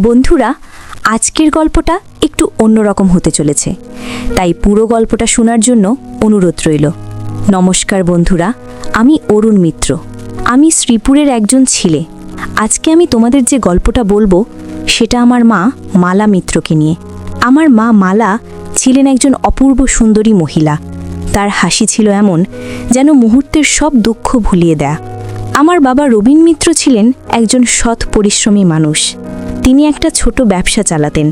বন্ধুরা, আজকের গল্পটা একটু অন্যরকম হতে চলেছে, তাই পুরো গল্পটা শোনার জন্য অনুরোধ রইল। নমস্কার বন্ধুরা, আমি অরুণ মিত্র। আমি শ্রীপুরের একজন ছেলে। আজকে আমি তোমাদের যে গল্পটা বলবো সেটা আমার মা মালা মিত্রকে নিয়ে। আমার মা মালা ছিলেন একজন অপূর্ব সুন্দরী মহিলা। তার হাসি ছিল এমন যেন মুহূর্তের সব দুঃখ ভুলিয়ে দেয়। আমার বাবা রবীন মিত্র ছিলেন একজন সৎ পরিশ্রমী মানুষ। তিনি একটা ছোট ব্যবসা চালাতেন,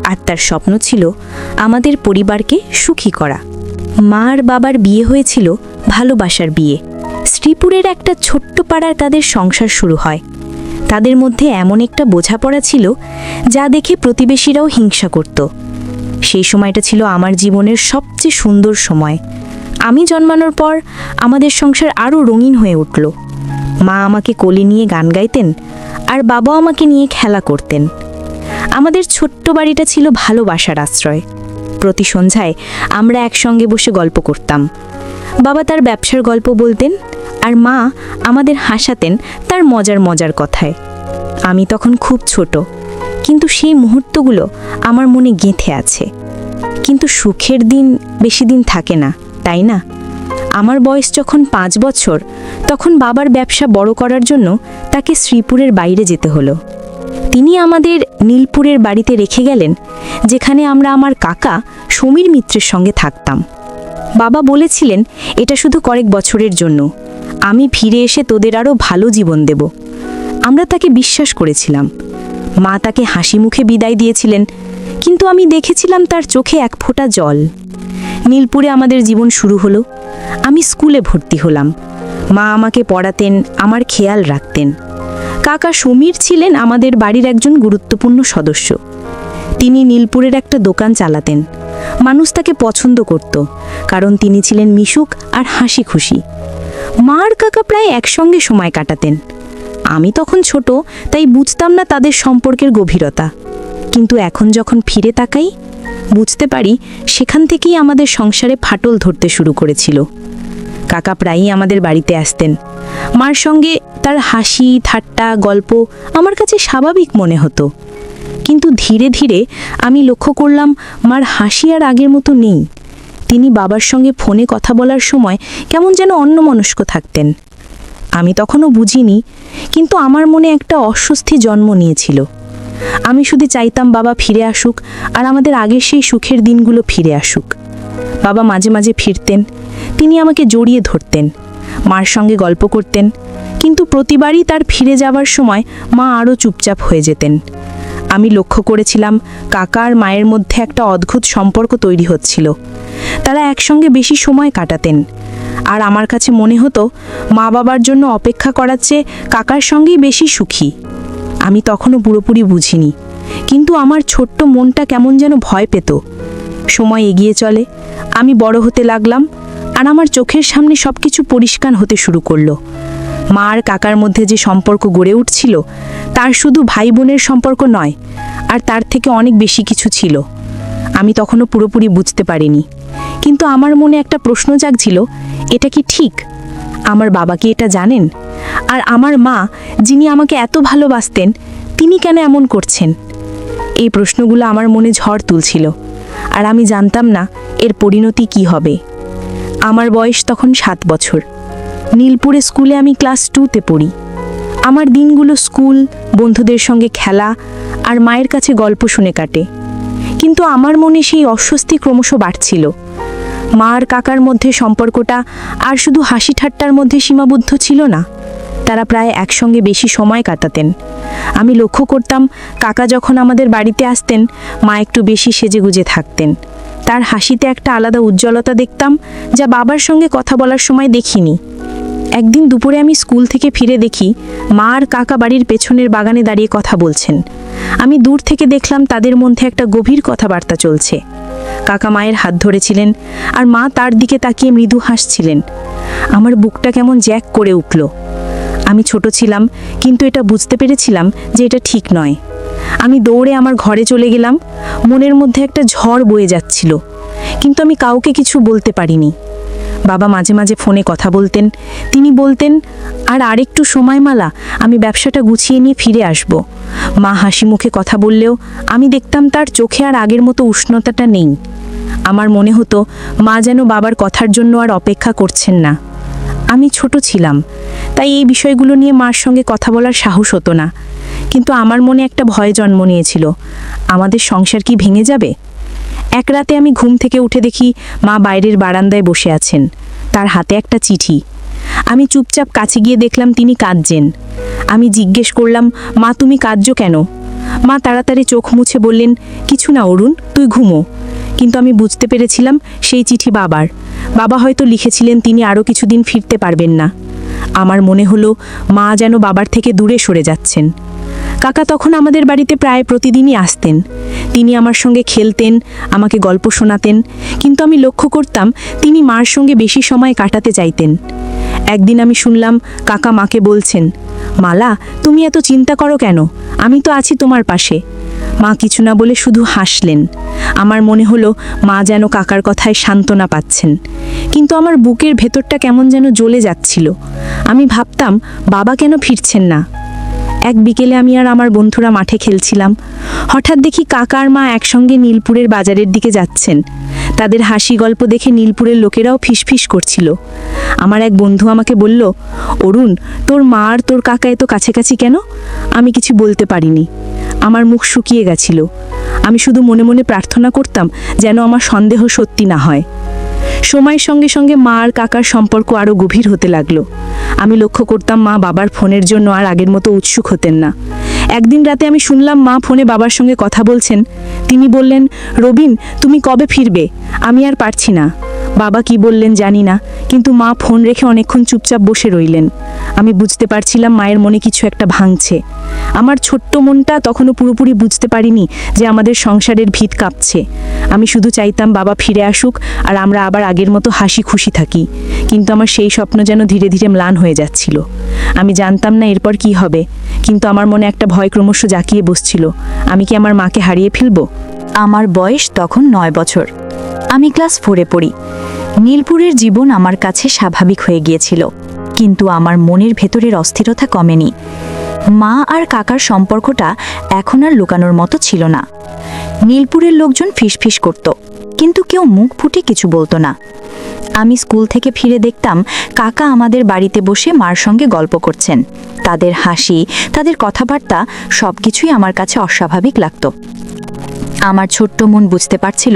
আর তার স্বপ্ন ছিল আমাদের পরিবারকে সুখী করা। মা আর বাবার বিয়ে হয়েছিল ভালোবাসার বিয়ে। শ্রীপুরের একটা ছোট্ট পাড়ার তাদের সংসার শুরু হয়। তাদের মধ্যে এমন একটা বোঝাপড়া ছিল যা দেখে প্রতিবেশীরাও হিংসা করত। সেই সময়টা ছিল আমার জীবনের সবচেয়ে সুন্দর সময়। আমি জন্মানোর পর আমাদের সংসার আরও রঙিন হয়ে উঠল। মা আমাকে কোলে নিয়ে গান গাইতেন, আর বাবা আমাকে নিয়ে খেলা করতেন। আমাদের ছোট্ট বাড়িটা ছিল ভালোবাসার আশ্রয়। প্রতি সন্ধ্যায় আমরা একসঙ্গে বসে গল্প করতাম। বাবা তার ব্যবসার গল্প বলতেন, আর মা আমাদের হাসাতেন তার মজার মজার কথায়। আমি তখন খুব ছোট, কিন্তু সেই মুহূর্তগুলো আমার মনে গেঁথে আছে। কিন্তু সুখের দিন বেশি দিন থাকে না, তাই না? আমার বয়স যখন 5 বছর, তখন বাবার ব্যবসা বড় করার জন্য তাকে শ্রীপুরের বাইরে যেতে হলো। তিনি আমাদের নীলপুরের বাড়িতে রেখে গেলেন, যেখানে আমরা আমার কাকা সমীর মিত্রের সঙ্গে থাকতাম। বাবা বলেছিলেন, এটা শুধু কয়েক বছরের জন্য, আমি ফিরে এসে তোদের আরও ভালো জীবন দেব। আমরা তাকে বিশ্বাস করেছিলাম। মা তাকে হাসি মুখে বিদায় দিয়েছিলেন, কিন্তু আমি দেখেছিলাম তার চোখে এক ফোঁটা জল। নীলপুরে আমাদের জীবন শুরু হলো। আমি স্কুলে ভর্তি হলাম। মা আমাকে পড়াতেন, আমার খেয়াল রাখতেন। কাকা সমীর ছিলেন আমাদের বাড়ির একজন গুরুত্বপূর্ণ সদস্য। তিনি নীলপুরের একটা দোকান চালাতেন। মানুষ তাকে পছন্দ করত, কারণ তিনি ছিলেন মিশুক আর হাসি খুশি। মা আর কাকা প্রায় একসঙ্গে সময় কাটাতেন। আমি তখন ছোট, তাই বুঝতাম না তাদের সম্পর্কের গভীরতা। কিন্তু এখন যখন ফিরে তাকাই, বুঝতে পারি সেখান থেকেই আমাদের সংসারে ফাটল ধরতে শুরু করেছিল। কাকা প্রায়ই আমাদের বাড়িতে আসতেন। মার সঙ্গে তার হাসি ঠাট্টা গল্প আমার কাছে স্বাভাবিক মনে হতো। কিন্তু ধীরে ধীরে আমি লক্ষ্য করলাম মার হাসি আর আগের মতো নেই। তিনি বাবার সঙ্গে ফোনে কথা বলার সময় কেমন যেন অন্যমনস্ক থাকতেন। আমি তখনও বুঝিনি, কিন্তু আমার মনে একটা অস্বস্তি জন্ম নিয়েছিল। আমি শুধু চাইতাম বাবা ফিরে আসুক, আর আমাদের আগের সেই সুখের দিনগুলো ফিরে আসুক। বাবা মাঝে মাঝে ফিরতেন। তিনি আমাকে জড়িয়ে ধরতেন, মার সঙ্গে গল্প করতেন, কিন্তু প্রতিবারই তার ফিরে যাওয়ার সময় মা আরও চুপচাপ হয়ে যেতেন। আমি লক্ষ্য করেছিলাম কাকা আর মায়ের মধ্যে একটা অদ্ভুত সম্পর্ক তৈরি হচ্ছিল। তারা একসঙ্গে বেশি সময় কাটাতেন, আর আমার কাছে মনে হতো মা বাবার জন্য অপেক্ষা করার চেয়ে কাকার সঙ্গেই বেশি সুখী। আমি তখনও পুরোপুরি বুঝিনি, কিন্তু আমার ছোট্ট মনটা কেমন যেন ভয় পেত। সময় এগিয়ে চলে, আমি বড় হতে লাগলাম, আর আমার চোখের সামনে সব কিছু পরিষ্কার হতে শুরু করলো। মা আর কাকার মধ্যে যে সম্পর্ক গড়ে উঠছিল, তার শুধু ভাই বোনের সম্পর্ক নয়, আর তার থেকে অনেক বেশি কিছু ছিল। আমি তখনও পুরোপুরি বুঝতে পারিনি, কিন্তু আমার মনে একটা প্রশ্ন জাগছিল, এটা কি ঠিক? আমার বাবা কি এটা জানেন? আর আমার মা, যিনি আমাকে এত ভালোবাসতেন, তিনি কেন এমন করছেন? এই প্রশ্নগুলো আমার মনে ঝড় তুলছিল, আর আমি জানতাম না এর পরিণতি কি হবে। আমার বয়স তখন 7 বছর। নীলপুরে স্কুলে আমি ক্লাস 2তে পড়ি। আমার দিনগুলো স্কুল, বন্ধুদের সঙ্গে খেলা আর মায়ের কাছে গল্প শুনে কাটে। কিন্তু আমার মনে সেই অস্বস্তি ক্রমশ বাড়ছিল। মা আর কাকার মধ্যে সম্পর্কটা আর শুধু হাসি ঠাট্টার মধ্যে সীমাবদ্ধ ছিল না। তারা প্রায় একসঙ্গে বেশি সময় কাটাতেন। আমি লক্ষ্য করতাম কাকা যখন আমাদের বাড়িতে আসতেন, মা একটু বেশি সেজেগুজে থাকতেন। তার হাসিতে একটা আলাদা উজ্জ্বলতা দেখতাম, যা বাবার সঙ্গে কথা বলার সময় দেখিনি। একদিন দুপুরে আমি স্কুল থেকে ফিরে দেখি মা আর কাকা বাড়ির পেছনের বাগানে দাঁড়িয়ে কথা বলছেন। আমি দূর থেকে দেখলাম তাদের মধ্যে একটা গভীর কথাবার্তা চলছে। কাকা মায়ের হাত ধরেছিলেন, আর মা তার দিকে তাকিয়ে মৃদু হাসছিলেন। আমার বুকটা কেমন জ্যাক করে উঠল। আমি ছোট ছিলাম, কিন্তু এটা বুঝতে পেরেছিলাম যে এটা ঠিক নয়। আমি দৌড়ে আমার ঘরে চলে গেলাম। মনের মধ্যে একটা ঝড় বয়ে যাচ্ছিল, কিন্তু আমি কাউকে কিছু বলতে পারিনি। বাবা মাঝে মাঝে ফোনে কথা বলতেন। তিনি বলতেন, আর আরেকটু সময় মালা, আমি ব্যবসাটা গুছিয়ে নিয়ে ফিরে আসব। মা হাসি মুখে কথা বললেও আমি দেখতাম তার চোখে আর আগের মতো উষ্ণতাটা নেই। আমার মনে হতো মা যেন বাবার কথার জন্য আর অপেক্ষা করছেন না। আমি ছোট ছিলাম, তাই এই বিষয়গুলো নিয়ে মার সঙ্গে কথা বলার সাহস হতো না। কিন্তু আমার মনে একটা ভয় জন্ম নিয়েছিল, আমাদের সংসার কি ভেঙে যাবে? এক রাতে আমি ঘুম থেকে উঠে দেখি মা বাইরের বারান্দায় বসে আছেন, তার হাতে একটা চিঠি। আমি চুপচাপ কাছে গিয়ে দেখলাম তিনি কাঁদছেন। আমি জিজ্ঞেস করলাম, মা তুমি কাঁদছো কেন? মা তাড়াতাড়ি চোখ মুছে বললেন, কিছু না অরুণ, তুই ঘুমো। কিন্তু আমি বুঝতে পেরেছিলাম সেই চিঠি বাবার। বাবা হয়তো লিখেছিলেন তিনি আরও কিছুদিন ফিরতে পারবেন না। আমার মনে হলো মা যেন বাবার থেকে দূরে সরে যাচ্ছেন। কাকা তখন আমাদের বাড়িতে প্রায় প্রতিদিনই আসতেন। তিনি আমার সঙ্গে খেলতেন, আমাকে গল্প শোনাতেন, কিন্তু আমি লক্ষ্য করতাম তিনি মার সঙ্গে বেশি সময় কাটাতে চাইতেন। একদিন আমি শুনলাম কাকা মাকে বলছেন, মালা তুমি এত চিন্তা করো কেন, আমি তো আছি তোমার পাশে। মা কিছু না বলে শুধু হাসলেন। আমার মনে হলো মা যেন কাকার কথায় সান্ত্বনা পাচ্ছেন, কিন্তু আমার বুকের ভেতরটা কেমন যেন জ্বলে যাচ্ছিল। আমি ভাবতাম বাবা কেন ফিরছেন না। এক বিকেলে আমি আর আমার বন্ধুরা মাঠে খেলছিলাম। হঠাৎ দেখি কাকা আর মা একসঙ্গে নীলপুরের বাজারের দিকে যাচ্ছেন। তাদের হাসি গল্প দেখে নীলপুরের লোকেরাও ফিসফিস করছিল। আমার এক বন্ধু আমাকে বলল, অরুণ তোর মা আর তোর কাকা এত কাছাকাছি কেন? আমি কিছু বলতে পারিনি, আমার মুখ শুকিয়ে গেছিল। আমি শুধু মনে মনে প্রার্থনা করতাম যেন আমার সন্দেহ সত্যি না হয়। সময়ের সঙ্গে সঙ্গে মা আর কাকার সম্পর্ক আরও গভীর হতে লাগলো। আমি লক্ষ্য করতাম মা বাবার ফোনের জন্য আর আগের মতো উৎসুক হতেন না। একদিন রাতে আমি শুনলাম মা ফোনে বাবার সঙ্গে কথা বলছেন। তিনি বললেন, রবিন তুমি কবে ফিরবে? আমি আর পারছি না। বাবা কি বললেন জানি না, কিন্তু মা ফোন রেখে অনেকক্ষণ চুপচাপ বসে রইলেন। আমি বুঝতে পারছিলাম মায়ের মনে কিছু একটা ভাঙছে। আমার ছোট্ট মনটা তখনও পুরোপুরি বুঝতে পারিনি যে আমাদের সংসারের ভিত কাঁপছে। আমি শুধু চাইতাম বাবা ফিরে আসুক আর আমরা আবার আগের মতো হাসি খুশি থাকি। কিন্তু আমার সেই স্বপ্ন যেন ধীরে ধীরে ম্লান হয়ে যাচ্ছিল। আমি জানতাম না এরপর কি হবে, কিন্তু আমার মনে একটা ভয় ক্রমশ জাঁকিয়ে বসছিল। আমি কি আমার মাকে হারিয়ে ফেলবো? আমার বয়স তখন 9 বছর। আমি ক্লাস 4-এ পড়ি। নীলপুরের জীবন আমার কাছে স্বাভাবিক হয়ে গিয়েছিল, কিন্তু আমার মনের ভেতরের অস্থিরতা কমেনি। মা আর কাকার সম্পর্কটা এখন আর লুকানোর মতো ছিল না। নীলপুরের লোকজন ফিসফিস করত, কিন্তু কেউ মুখ ফুটে কিছু বলতো না। আমি স্কুল থেকে ফিরে দেখতাম কাকা আমাদের বাড়িতে বসে মার সঙ্গে গল্প করছেন। তাদের হাসি, তাদের কথাবার্তা সবকিছুই আমার কাছে অস্বাভাবিক লাগতো। আমার ছোট্ট মন বুঝতে পারছিল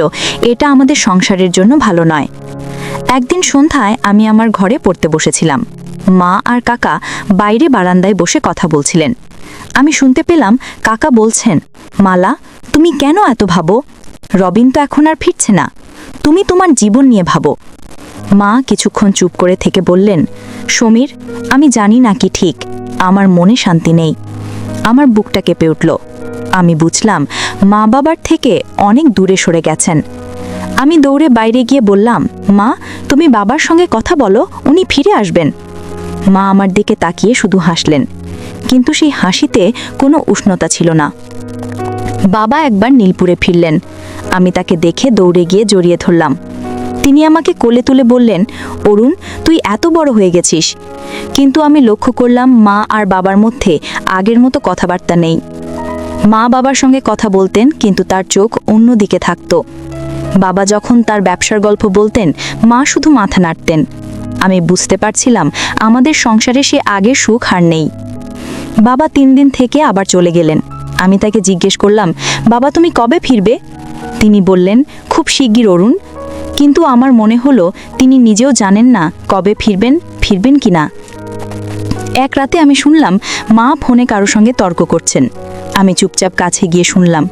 এটা আমাদের সংসারের জন্য ভালো নয়। একদিন সন্ধ্যায় আমি আমার ঘরে পড়তে বসেছিলাম। মা আর কাকা বাইরে বারান্দায় বসে কথা বলছিলেন। আমি শুনতে পেলাম কাকা বলছেন, মালা তুমি কেন এত ভাবো? রবিন তো এখন আর ফিরছে না, তুমি তোমার জীবন নিয়ে ভাবো। মা কিছুক্ষণ চুপ করে থেকে বললেন, সমীর আমি জানি না কি ঠিক, আমার মনে শান্তি নেই। আমার বুকটা কেঁপে উঠল। আমি বুঝলাম মা বাবার থেকে অনেক দূরে সরে গেছেন। আমি দৌড়ে বাইরে গিয়ে বললাম, মা তুমি বাবার সঙ্গে কথা বলো, উনি ফিরে আসবেন। মা আমার দিকে তাকিয়ে শুধু হাসলেন, কিন্তু সেই হাসিতে কোনো উষ্ণতা ছিল না। বাবা একবার নীলপুরে ফিরলেন। আমি তাকে দেখে দৌড়ে গিয়ে জড়িয়ে ধরলাম। তিনি আমাকে কোলে তুলে বললেন, অরুণ তুই এত বড় হয়ে গেছিস। কিন্তু আমি লক্ষ্য করলাম মা আর বাবার মধ্যে আগের মতো কথাবার্তা নেই। মা বাবার সঙ্গে কথা বলতেন, কিন্তু তার চোখ অন্যদিকে থাকত। বাবা যখন তার ব্যবসার গল্প বলতেন, মা শুধু মাথা নাড়তেন। আমি বুঝতে পারছিলাম আমাদের সংসারে সে আগের সুখ আর নেই। বাবা 3 দিন থেকে আবার চলে গেলেন। আমি তাকে জিজ্ঞেস করলাম, বাবা তুমি কবে ফিরবে? তিনি বললেন, খুব শিগগির অরুণ। কিন্তু আমার মনে হলো তিনি নিজেও জানেন না কবে ফিরবেন কি না। এক রাতে আমি শুনলাম মা ফোনে কারো সঙ্গে তর্ক করছেন। আমি চুপচাপ কাছে গিয়ে শুনলাম।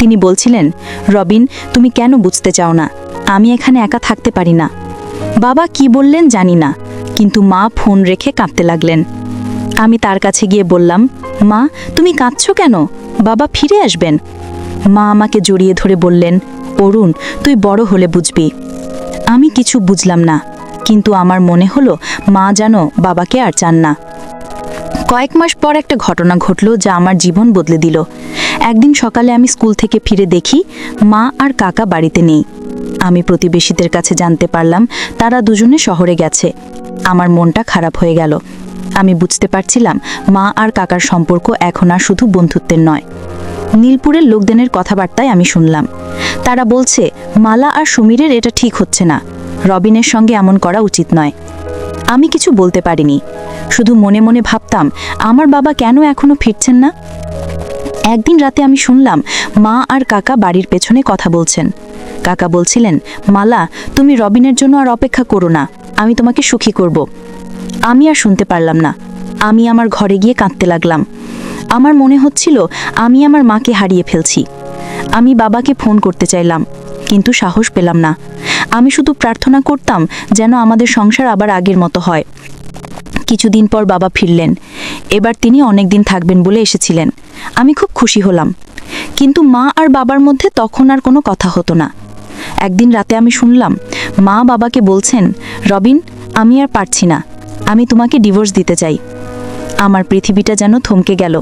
তিনি বলছিলেন, রবিন তুমি কেন বুঝতে চাও না? আমি এখানে একা থাকতে পারি না। বাবা কি বললেন জানি না, কিন্তু মা ফোন রেখে কাঁদতে লাগলেন। আমি তার কাছে গিয়ে বললাম, মা তুমি কাঁদছো কেন? বাবা ফিরে আসবেন। মা আমাকে জড়িয়ে ধরে বললেন, অরুণ তুই বড় হলে বুঝবি। আমি কিছু বুঝলাম না, কিন্তু আমার মনে হলো মা যেন বাবাকে আর চান না। কয়েক মাস পর একটা ঘটনা ঘটল যা আমার জীবন বদলে দিল। একদিন সকালে আমি স্কুল থেকে ফিরে দেখি মা আর কাকা বাড়িতে নেই। আমি প্রতিবেশীদের কাছে জানতে পারলাম তারা দুজনে শহরে গেছে। আমার মনটা খারাপ হয়ে গেল। আমি বুঝতে পারছিলাম মা আর কাকার সম্পর্ক এখন আর শুধু বন্ধুত্বের নয়। নীলপুরের লোকজনের কথাবার্তায় আমি শুনলাম, তারা বলছে মালা আর সমীরের এটা ঠিক হচ্ছে না, রবিনের সঙ্গে এমন করা উচিত নয়। আমি কিছু বলতে পারিনি, শুধু মনে মনে ভাবতাম আমার বাবা কেন এখনো ফিরছেন না। একদিন রাতে আমি শুনলাম মা আর কাকা বাড়ির পেছনে কথা বলছেন। কাকা বলছিলেন, মালা, তুমি রবিনের জন্য আর অপেক্ষা করো না, আমি তোমাকে সুখী করব। আমি আর শুনতে পারলাম না। আমি আমার ঘরে গিয়ে কাঁদতে লাগলাম। আমার মনে হচ্ছিল আমি আমার মাকে হারিয়ে ফেলছি। আমি বাবাকে ফোন করতে চাইলাম, কিন্তু সাহস পেলাম না। আমি শুধু প্রার্থনা করতাম যেন আমাদের সংসার আবার আগের মতো হয়। কিছুদিন পর বাবা ফিরলেন। এবার তিনি অনেক দিন থাকবেন বলে এসেছিলেন। আমি খুব খুশি হলাম, কিন্তু মা আর বাবার মধ্যে তখন আর কোনো কথা হতো না। একদিন রাতে আমি শুনলাম মা বাবাকে বলছেন, রবিন, আমি আর পারছি না, আমি তোমাকে ডিভোর্স দিতে চাই। আমার পৃথিবীটা যেন থমকে গেল।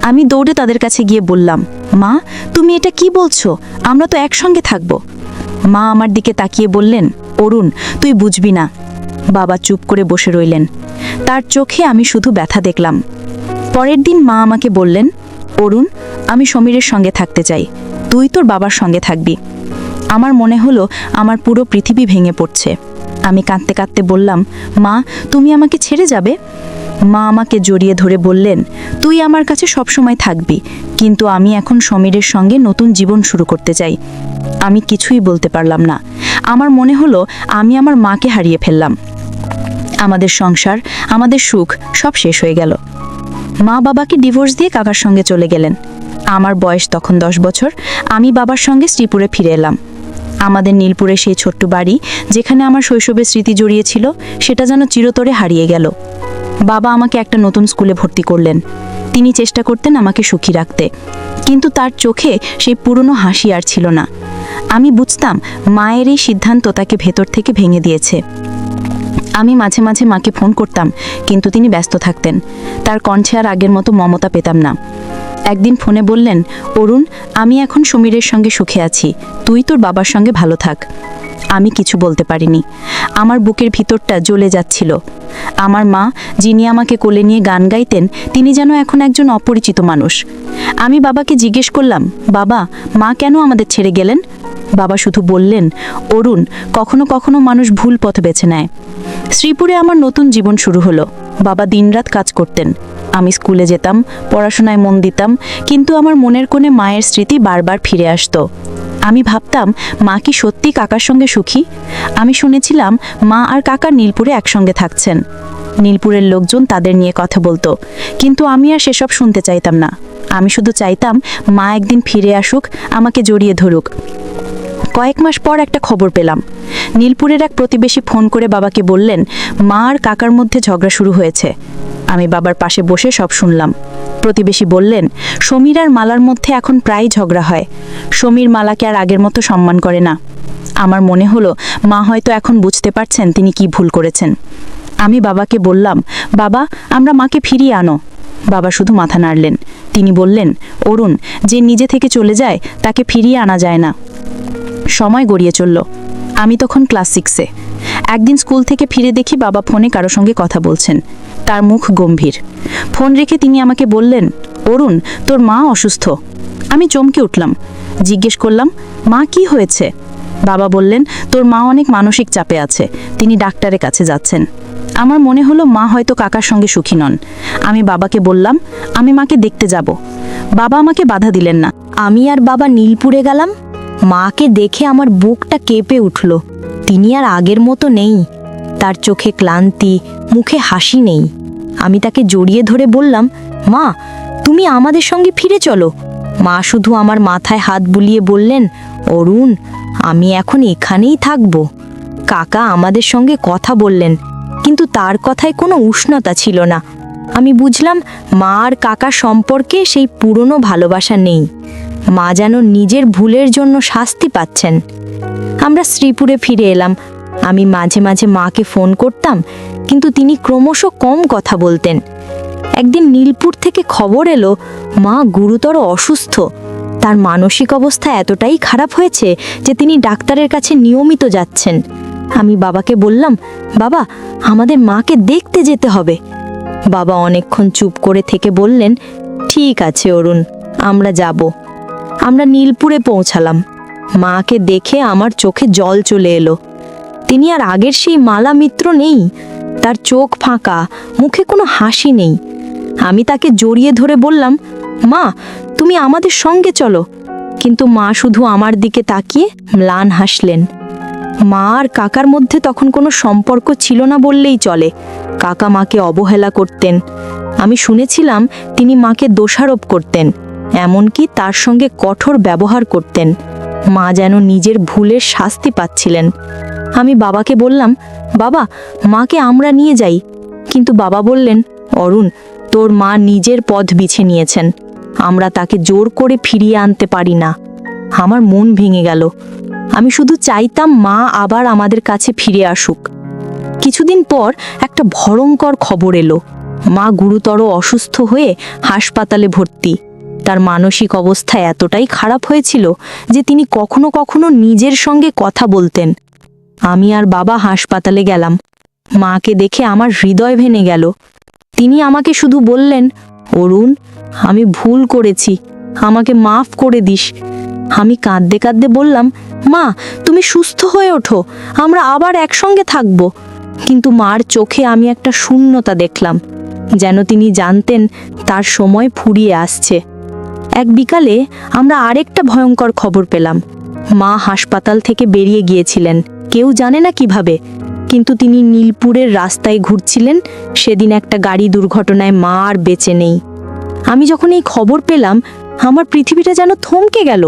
আমি দৌড়ে তাদের কাছে গিয়ে বললাম, মা, তুমি এটা কি বলছো? আমরা তো একসঙ্গে থাকব। মা আমার দিকে তাকিয়ে বললেন, অরুণ, তুই বুঝবি না। বাবা চুপ করে বসে রইলেন। তার চোখে আমি শুধু ব্যথা দেখলাম। পরের দিন মা আমাকে বললেন, অরুণ, আমি সমীরের সঙ্গে থাকতে চাই, তুই তোর বাবার সঙ্গে থাকবি। আমার মনে হলো আমার পুরো পৃথিবী ভেঙে পড়ছে। আমি কাঁদতে কাঁদতে বললাম, মা, তুমি আমাকে ছেড়ে যাবে? মা আমাকে জড়িয়ে ধরে বললেন, তুই আমার কাছে সবসময় থাকবি, কিন্তু আমি এখন সমীরের সঙ্গে নতুন জীবন শুরু করতে চাই। আমি কিছুই বলতে পারলাম না। আমার মনে হলো আমি আমার মাকে হারিয়ে ফেললাম। আমাদের সংসার, আমাদের সুখ সব শেষ হয়ে গেল। মা বাবাকে ডিভোর্স দিয়ে কাকার সঙ্গে চলে গেলেন। আমার বয়স তখন 10 বছর। আমি বাবার সঙ্গে শ্রীপুরে ফিরে এলাম। আমাদের নীলপুরে সেই ছোট্ট বাড়ি, যেখানে আমার শৈশবের স্মৃতি জড়িয়ে ছিল, সেটা যেন চিরতরে হারিয়ে গেল। বাবা আমাকে একটা নতুন স্কুলে ভর্তি করলেন। তিনি চেষ্টা করতেন আমাকে সুখী রাখতে, কিন্তু তার চোখে সেই পুরনো হাসি আর ছিল না। আমি বুঝতাম মায়ের এই সিদ্ধান্ত তাকে ভেতর থেকে ভেঙে দিয়েছে। আমি মাঝে মাঝে মাকে ফোন করতাম, কিন্তু তিনি ব্যস্ত থাকতেন। তার কণ্ঠে আর আগের মতো মমতা পেতাম না। একদিন ফোনে বললেন, অরুণ, আমি এখন সমীরের সঙ্গে সুখে আছি, তুই তোর বাবার সঙ্গে ভালো থাক। আমি কিছু বলতে পারিনি। আমার বুকের ভিতরটা জ্বলে যাচ্ছিল। আমার মা, যিনি আমাকে কোলে নিয়ে গান গাইতেন, তিনি যেন এখন একজন অপরিচিত মানুষ। আমি বাবাকে জিজ্ঞেস করলাম, বাবা, মা কেন আমাদের ছেড়ে গেলেন? বাবা শুধু বললেন, অরুণ, কখনো কখনো মানুষ ভুল পথ বেছে নেয়। শ্রীপুরে আমার নতুন জীবন শুরু হলো। বাবা দিনরাত কাজ করতেন। আমি স্কুলে যেতাম, পড়াশোনায় মন দিতাম, কিন্তু আমার মনের কোণে মায়ের স্মৃতি বারবার ফিরে আসতো। আমি ভাবতাম, মা কি সত্যি কাকার সঙ্গে সুখী? আমি শুনেছিলাম মা আর কাকা নীলপুরে একসঙ্গে থাকছেন। নীলপুরের লোকজন তাদের নিয়ে কথা বলতো, কিন্তু আমি আর সেসব শুনতে চাইতাম না। আমি শুধু চাইতাম মা একদিন ফিরে আসুক, আমাকে জড়িয়ে ধরুক। কয়েক মাস পর একটা খবর পেলাম। নীলপুরের এক প্রতিবেশী ফোন করে বাবাকে বললেন, মা আর কাকার মধ্যে ঝগড়া শুরু হয়েছে। আমি বাবার পাশে বসে সব শুনলাম। প্রতিবেশী বললেন, সমীর আর মালার মধ্যে এখন প্রায় ঝগড়া হয়। সমীর মালাকে আর আগের মতো সম্মান করে না। আমার মনে হলো মা হয়তো এখন বুঝতে পারছেন তিনি কি ভুল করেছেন। আমি বাবাকে বললাম, বাবা, আমরা মাকে ফিরিয়ে আনো। বাবা শুধু মাথা নাড়লেন। তিনি বললেন, অরুণ, যে নিজে থেকে চলে যায় তাকে ফিরিয়ে আনা যায় না। সময় গড়িয়ে চলল। আমি তখন ক্লাস 6-এ। একদিন স্কুল থেকে ফিরে দেখি বাবা ফোনে কারো সঙ্গে কথা বলছেন। তার মুখ গম্ভীর। ফোন রেখে তিনি আমাকে বললেন, অরুণ, তোর মা অসুস্থ। আমি চমকে উঠলাম। জিজ্ঞেস করলাম, মা, কি হয়েছে? বাবা বললেন, তোর মা অনেক মানসিক চাপে আছে, তিনি ডাক্তারের কাছে যাচ্ছেন। আমার মনে হলো মা হয়তো কাকার সঙ্গে সুখী নন। আমি বাবাকে বললাম, আমি মাকে দেখতে যাব। বাবা আমাকে বাধা দিলেন না। আমি আর বাবা নীলপুরে গেলাম। মাকে দেখে আমার বুকটা কেঁপে উঠল। তিনি আর আগের মতো নেই। তার চোখে ক্লান্তি, মুখে হাসি নেই। আমি তাকে জড়িয়ে ধরে বললাম, মা, তুমি আমাদের সঙ্গে ফিরে চলো। মা শুধু আমার মাথায় হাত বুলিয়ে বললেন, অরুণ, আমি এখন এখানেই থাকব। কাকা আমাদের সঙ্গে কথা বললেন, কিন্তু তার কথায় কোনো উষ্ণতা ছিল না। আমি বুঝলাম মা আর কাকা সম্পর্কে সেই পুরনো ভালোবাসা নেই। মা যেন নিজের ভুলের জন্য শাস্তি পাচ্ছেন। আমরা শ্রীপুরে ফিরে এলাম। আমি মাঝে মাঝে মাকে ফোন করতাম, কিন্তু তিনি ক্রমশ কম কথা বলতেন। একদিন নীলপুর থেকে খবর এলো মা গুরুতর অসুস্থ। তার মানসিক অবস্থা এতটাই খারাপ হয়েছে যে তিনি ডাক্তারের কাছে নিয়মিত যাচ্ছেন। আমি বাবাকে বললাম, বাবা, আমাদের মাকে দেখতে যেতে হবে। বাবা অনেকক্ষণ চুপ করে থেকে বললেন, ঠিক আছে অরুণ, আমরা যাব। আমরা নীলপুরে পৌঁছালাম। মাকে দেখে আমার চোখে জল চলে এলো। তিনি আর আগের সেই মালা মিত্র নেই। তার চোখ ফাঁকা, মুখে কোনো হাসি নেই। আমি তাকে জড়িয়ে ধরে বললাম, মা, তুমি আমাদের সঙ্গে চলো। কিন্তু মা শুধু আমার দিকে তাকিয়ে ম্লান হাসলেন। মা আর কাকার মধ্যে তখন কোনো সম্পর্ক ছিল না বললেই চলে। কাকা মাকে অবহেলা করতেন। আমি শুনেছিলাম তিনি মাকে দোষারোপ করতেন, এমনকি তার সঙ্গে কঠোর ব্যবহার করতেন। মা যেন নিজের ভুলের শাস্তি পাচ্ছিলেন। আমি বাবাকে বললাম, বাবা, মাকে আমরা নিয়ে যাই। কিন্তু বাবা বললেন, অরুণ, তোর মা নিজের পথ বেছে নিয়েছেন, আমরা তাকে জোর করে ফিরিয়ে আনতে পারি না। আমার মন ভেঙে গেল। আমি শুধু চাইতাম মা আবার আমাদের কাছে ফিরে আসুক। কিছুদিন পর একটা ভয়ঙ্কর খবর এলো। মা গুরুতর অসুস্থ হয়ে হাসপাতালে ভর্তি। তার মানসিক অবস্থা এতটাই খারাপ হয়েছিল যে তিনি কখনো কখনো নিজের সঙ্গে কথা বলতেন। আমি আর বাবা হাসপাতালে গেলাম। মাকে দেখে আমার হৃদয় ভেঙে গেল। তিনি আমাকে শুধু বললেন, অরুণ, আমি ভুল করেছি, আমাকে মাফ করে দিস। আমি কাঁদতে কাঁদতে বললাম, মা, তুমি সুস্থ হয়ে ওঠো, আমরা আবার একসঙ্গে থাকব। কিন্তু মার চোখে আমি একটা শূন্যতা দেখলাম, যেন তিনি জানতেন তার সময় ফুরিয়ে আসছে। এক বিকালে আমরা আরেকটা ভয়ঙ্কর খবর পেলাম। মা হাসপাতাল থেকে বেরিয়ে গিয়েছিলেন, কেউ জানে না কিভাবে। কিন্তু তিনি নীলপুরের রাস্তায় ঘুরছিলেন। সেদিন একটা গাড়ি দুর্ঘটনায় মা আর বেঁচে নেই। আমি যখন এই খবর পেলাম, আমার পৃথিবীটা যেন থমকে গেল।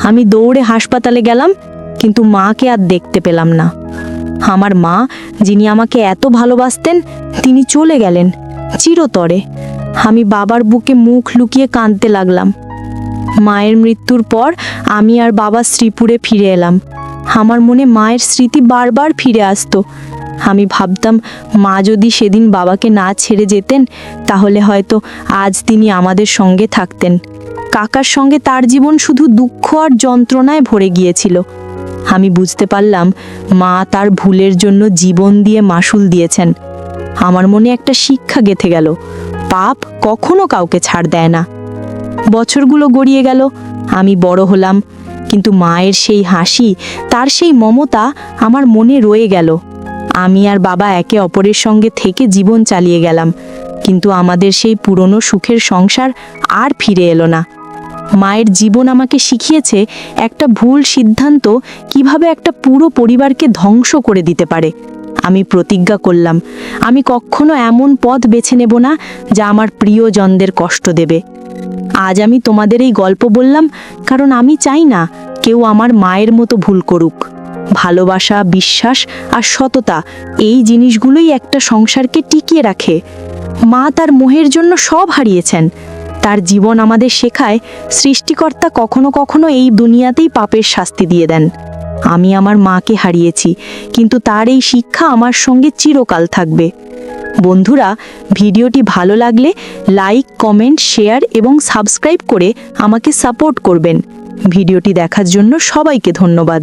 আমি দৌড়ে হাসপাতালে গেলাম, কিন্তু মাকে আর দেখতে পেলাম না। আমার মা, যিনি আমাকে এত ভালোবাসতেন, তিনি চলে গেলেন চিরতরে। আমি বাবার বুকে মুখ লুকিয়ে কাঁদতে লাগলাম। মায়ের মৃত্যুর পর আমি আর বাবা শ্রীপুরে ফিরে এলাম। আমার মনে মায়ের স্মৃতি বারবার ফিরে আসতো। আমি ভাবতাম, মা যদি সেদিন বাবাকে না ছেড়ে যেতেন, তাহলে হয়তো আজ তিনি আমাদের সঙ্গে থাকতেন। কাকার সঙ্গে তার জীবন শুধু দুঃখ আর যন্ত্রণায় ভরে গিয়েছিল। আমি বুঝতে পারলাম, মা তার ভুলের জন্য জীবন দিয়ে মাসুল দিয়েছেন। আমার মনে একটা শিক্ষা গেঁথে গেল, পাপ কখনো কাউকে ছাড় দেয় না। বছরগুলো গড়িয়ে গেল, আমি বড় হলাম, কিন্তু মায়ের সেই হাসি, তার সেই মমতা আমার মনে রয়ে গেল। আমি আর বাবা একে অপরের সঙ্গে থেকে জীবন চালিয়ে গেলাম, কিন্তু আমাদের সেই পুরনো সুখের সংসার আর ফিরে এলো না। মায়ের জীবন আমাকে শিখিয়েছে একটা ভুল সিদ্ধান্ত কিভাবে একটা পুরো পরিবারকে ধ্বংস করে দিতে পারে। আমি প্রতিজ্ঞা করলাম, আমি কখনো এমন পথ বেছে নেব না যা আমার প্রিয়জনদের কষ্ট দেবে। আজ আমি তোমাদের এই গল্প বললাম, কারণ আমি চাই না কেউ আমার মায়ের মতো ভুল করুক। ভালোবাসা, বিশ্বাস আর সততা, এই জিনিসগুলোই একটা সংসারকে টিকিয়ে রাখে। মা তার মোহের জন্য সব হারিয়েছেন। তার জীবন আমাদের শেখায়, সৃষ্টিকর্তা কখনো কখনো এই দুনিয়াতেই পাপের শাস্তি দিয়ে দেন। আমি আমার মাকে হারিয়েছি, কিন্তু তার এই শিক্ষা আমার সঙ্গে চিরকাল থাকবে। বন্ধুরা, ভিডিওটি ভালো লাগলে লাইক, কমেন্ট, শেয়ার এবং সাবস্ক্রাইব করে আমাকে সাপোর্ট করবেন। ভিডিওটি দেখার জন্য সবাইকে ধন্যবাদ।